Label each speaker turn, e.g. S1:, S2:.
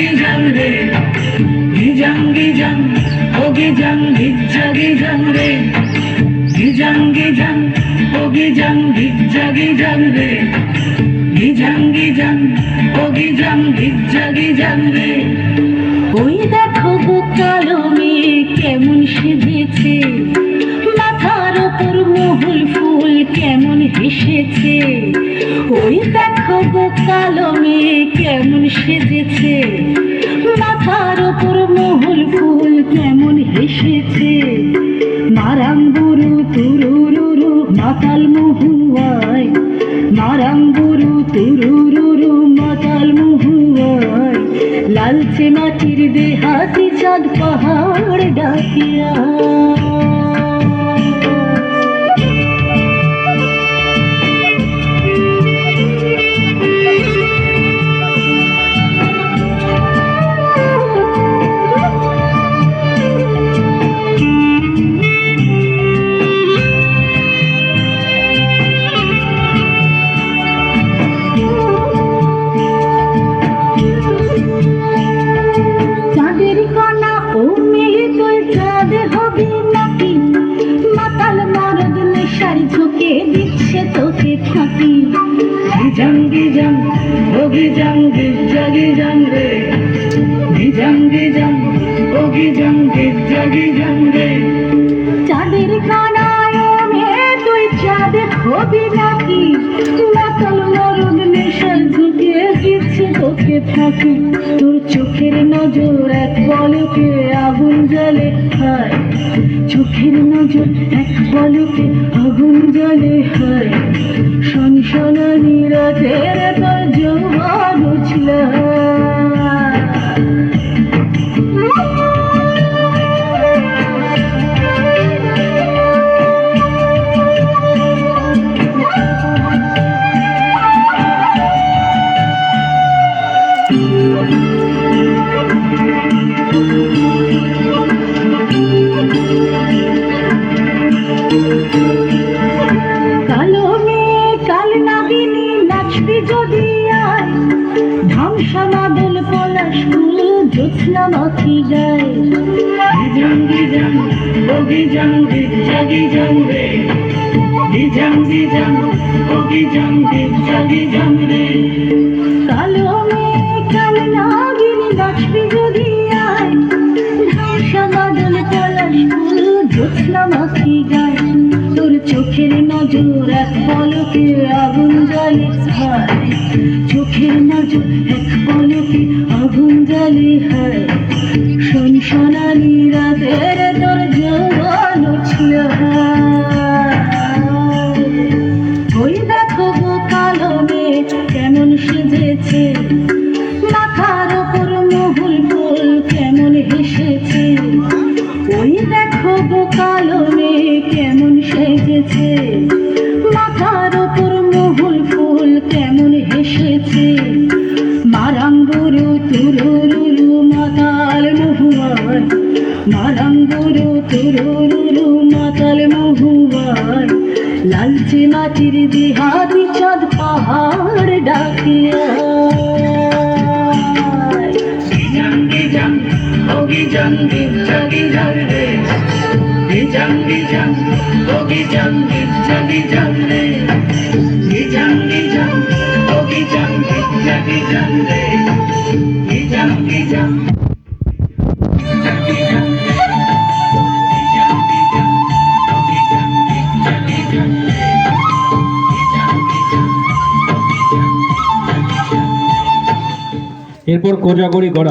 S1: gijang re, gijang gijang, oh gijang gijang re, gijang gijang, oh gijang gijang re, gijang gijang, oh gijang gijang re।
S2: ওই দেখো গো কালো মেয়ে কেমন সেজেছে, মাথার ওপর মহুল ফুল কেমন হেসেছে। ওই দেখো গো কালো মেয়ে কেমন সেজেছে, মাথার ওপর মহুল ফুল কেমন হেসেছে। মারাঙ্গুরু তুরুরুরু মাতাল মহুয়ায়, মারাঙ্গুরু তুরুরুরু মাতাল মহুয়ায়, লালচে মাটির দেহাতি চাঁদ পাহাড় ডাকিয়া।
S1: Gijang gijang, oh gijang gijang re, gijang gijang, oh gijang gijang re।
S2: চাঁদের কানায় মেয়ে তুই চাঁদ হবি নাকি, মাতাল মরদ নেশায় ঝুঁকিয়ে দিচ্ছে তোকে ফাঁকি। তোর চোখের নজর এক পলকে আগুন জ্বলে হয়, চোখের নজর এক পলকে আগুন জ্বলে হয়। সনসনানি রাতের তোর যৌবন উছল। কালো মেয়ে কাল নাগিনী নাচবি যদি আয়, ধামসা মাদল পলাশ ফুল জ্যোৎস্না মাখি গায়।
S1: Gijang gijang, oh gijang gijang re, gijang gijang, oh gijang gijang re।
S2: কালো মেয়ে কাল নাগিনী নাচবি যদি আয়, ধামসা মাদল পলাশ ফুল জ্যোৎস্না মাখি গায়। তোর চোখের নজর এক পলকে আগুন জ্বালে হয়, চোখের নজর এক পলকে আগুন জ্বালে হয়। সনসনানি রাতের তোর যৌবন উছল। ওই দেখো গো কালো মেয়ে কেমন সেজেছে, মাথার ওপর মহুল ফুল কেমন হেসেছে। ওই দেখো গো কালো মেয়ে কেমন সেজেছে, মাথার ওপর মহুল ফুল কেমন হেসেছে। মারাঙ্গুরু তুরুরুরু মাতাল মহুয়ায়, মারাঙ্গুরু তুরুরুরু মাতাল মহুয়ায়, লালচে মাটির দেহাতি চাঁদ পাহাড় ডাকিয়া।
S1: Gijang gijang, oh gijang gijang re, gijang gijang, oh gijang gijang re, gijang gijang, oh gijang gijang re, gijang gijang, gijang gijang re, gijang gijang, oh gijang gijang re, gijang gijang, oh gijang gijang re।
S3: এরপর কোজাগরি করা।